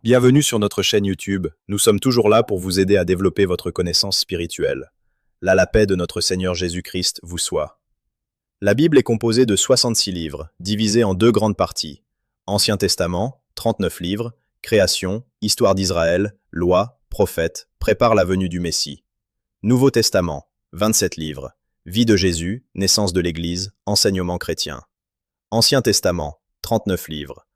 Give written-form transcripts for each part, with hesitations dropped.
Bienvenue sur notre chaîne YouTube. Nous sommes toujours là pour vous aider à développer votre connaissance spirituelle. La paix de notre Seigneur Jésus-Christ vous soit. La Bible est composée de 66 livres, divisés en deux grandes parties. Ancien Testament, 39 livres, Création, Histoire d'Israël, Loi, Prophètes, prépare la venue du Messie. Nouveau Testament, 27 livres, Vie de Jésus, naissance de l'Église, enseignement chrétien. Ancien Testament, 39 livres.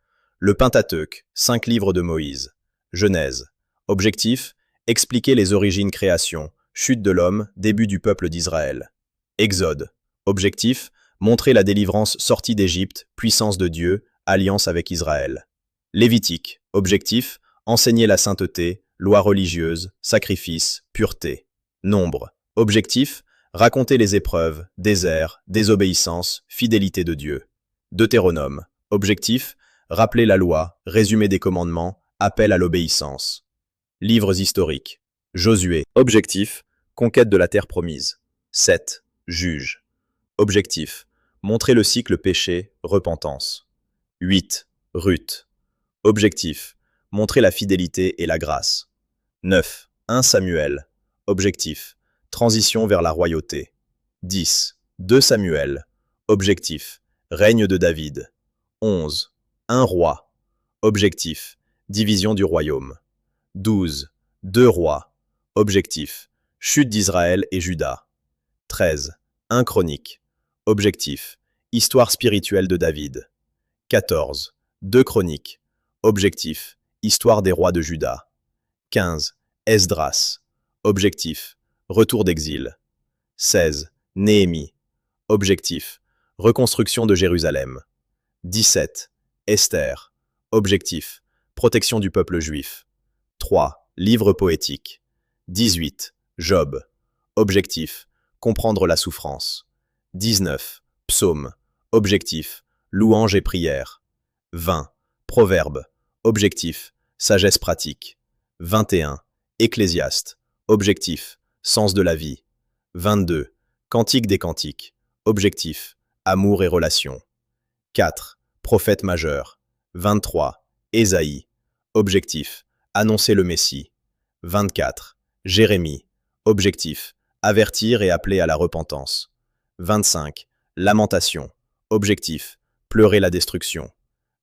Le Pentateuque, 5 livres de Moïse. Genèse. Objectif, expliquer les origines création, chute de l'homme, début du peuple d'Israël. Exode. Objectif, montrer la délivrance sortie d'Égypte, puissance de Dieu, alliance avec Israël. Lévitique. Objectif, enseigner la sainteté, loi religieuse, sacrifice, pureté. Nombre. Objectif, raconter les épreuves, désert, désobéissance, fidélité de Dieu. Deutéronome. Objectif, rappeler la loi, résumé des commandements, appel à l'obéissance. Livres historiques. Josué. Objectif, conquête de la terre promise. 7. Juge. Objectif, montrer le cycle péché, repentance. 8. Ruth. Objectif, montrer la fidélité et la grâce. 9. 1 Samuel. Objectif, transition vers la royauté. 10. 2 Samuel. Objectif, règne de David. 11. Un roi. Objectif, division du royaume. 12. 2 rois. Objectif, chute d'Israël et Juda. 13. 1 chronique. Objectif, histoire spirituelle de David. 14. 2 chroniques. Objectif, histoire des rois de Juda. 15. Esdras. Objectif, retour d'exil. 16. Néhémie. Objectif, reconstruction de Jérusalem. 17. Esther. Objectif, protection du peuple juif. 3. Livre poétique. 18. Job. Objectif, comprendre la souffrance. 19. Psaume. Objectif, louange et prière. 20. Proverbe. Objectif, sagesse pratique. 21. Ecclésiaste. Objectif, sens de la vie. 22. Cantique des cantiques. Objectif, amour et relations. 4. Prophète majeur. 23. Ésaïe. Objectif, annoncer le Messie. 24. Jérémie. Objectif, avertir et appeler à la repentance. 25. Lamentation. Objectif, pleurer la destruction.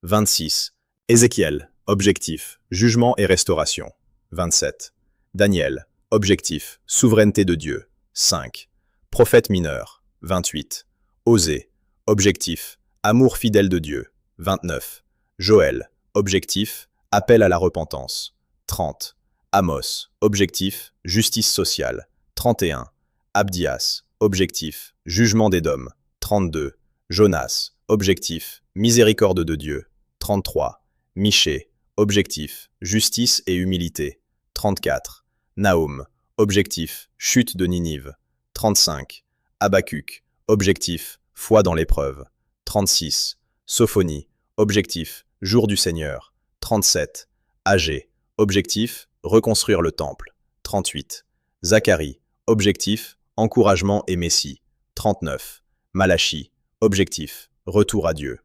26. Ézéchiel. Objectif, jugement et restauration. 27. Daniel. Objectif, souveraineté de Dieu. 5. Prophète mineur. 28. Osée. Objectif, amour fidèle de Dieu. 29. Joël. Objectif, appel à la repentance. 30. Amos. Objectif, justice sociale. 31. Abdias. Objectif, jugement d'Édom. 32. Jonas. Objectif, miséricorde de Dieu. 33. Michée. Objectif, justice et humilité. 34. Nahum. Objectif, chute de Ninive. 35. Habacuc. Objectif, foi dans l'épreuve. 36. Sophonie. Objectif, jour du Seigneur. 37. Agé. Objectif, reconstruire le temple. 38. Zacharie. Objectif, encouragement et Messie. 39. Malachie. Objectif, retour à Dieu.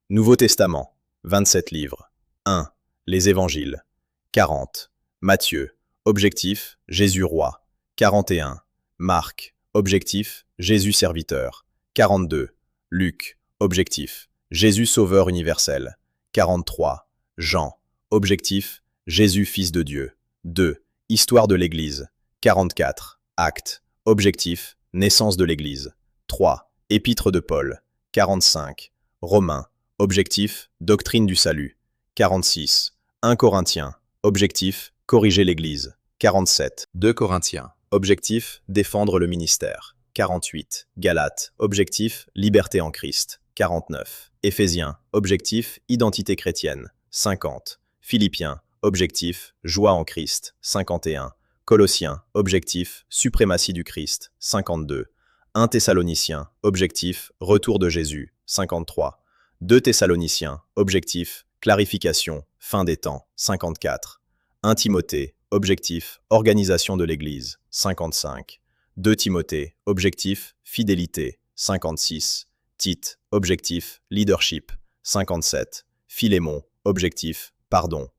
Nouveau Testament. 27 livres. 1. Les Évangiles. 40. Matthieu. Objectif, Jésus roi. 41. Marc. Objectif, Jésus serviteur. 42. Luc. Objectif, Jésus sauveur universel. 43. Jean. Objectif, Jésus fils de Dieu. 2. Histoire de l'Église. 44. Actes. Objectif, naissance de l'Église. 3. Épître de Paul. 45. Romains. Objectif, doctrine du salut. 46. 1 Corinthiens. Objectif, corriger l'Église. 47. 2 Corinthiens. Objectif, défendre le ministère. 48. Galates. Objectif, liberté en Christ. 49. Éphésiens. Objectif, identité chrétienne. 50. Philippiens. Objectif, joie en Christ. 51. Colossiens. Objectif, suprématie du Christ. 52. 1 Thessaloniciens. Objectif, retour de Jésus. 53. 2 Thessaloniciens. Objectif, clarification, fin des temps. 54. 1 Timothée. Objectif, organisation de l'Église. 55. 2 Timothée. Objectif, fidélité. 56. Tite. Objectif, leadership. 57. Philémon. Objectif, pardon.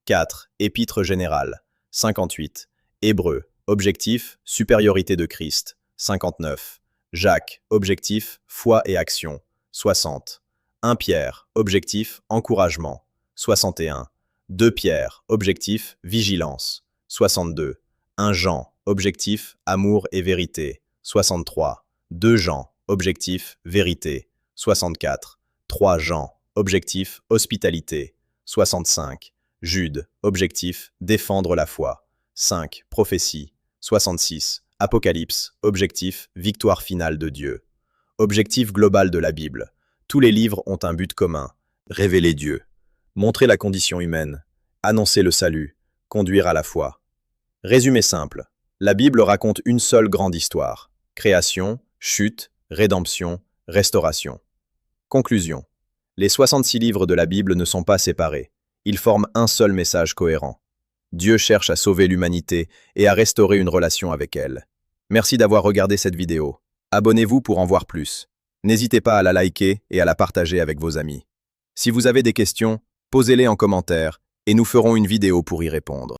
4. Épître générale. 58. Hébreux. Objectif, supériorité de Christ. 59. Jacques. Objectif, foi et action. 60. 1 Pierre. Objectif, encouragement. 61. 2 Pierre. Objectif, vigilance. 62. 1 Jean. Objectif, amour et vérité. 63. 2 Jean. Objectif, vérité. 64. 3 Jean. Objectif, hospitalité. 65. Jude. Objectif, défendre la foi. 5. Prophétie. 66. Apocalypse. Objectif, victoire finale de Dieu. Objectif global de la Bible. Tous les livres ont un but commun. Révéler Dieu. Montrer la condition humaine. Annoncer le salut. Conduire à la foi. Résumé simple. La Bible raconte une seule grande histoire. Création, chute, rédemption, restauration. Conclusion. Les 66 livres de la Bible ne sont pas séparés. Ils forment un seul message cohérent. Dieu cherche à sauver l'humanité et à restaurer une relation avec elle. Merci d'avoir regardé cette vidéo. Abonnez-vous pour en voir plus. N'hésitez pas à la liker et à la partager avec vos amis. Si vous avez des questions, posez-les en commentaire et nous ferons une vidéo pour y répondre.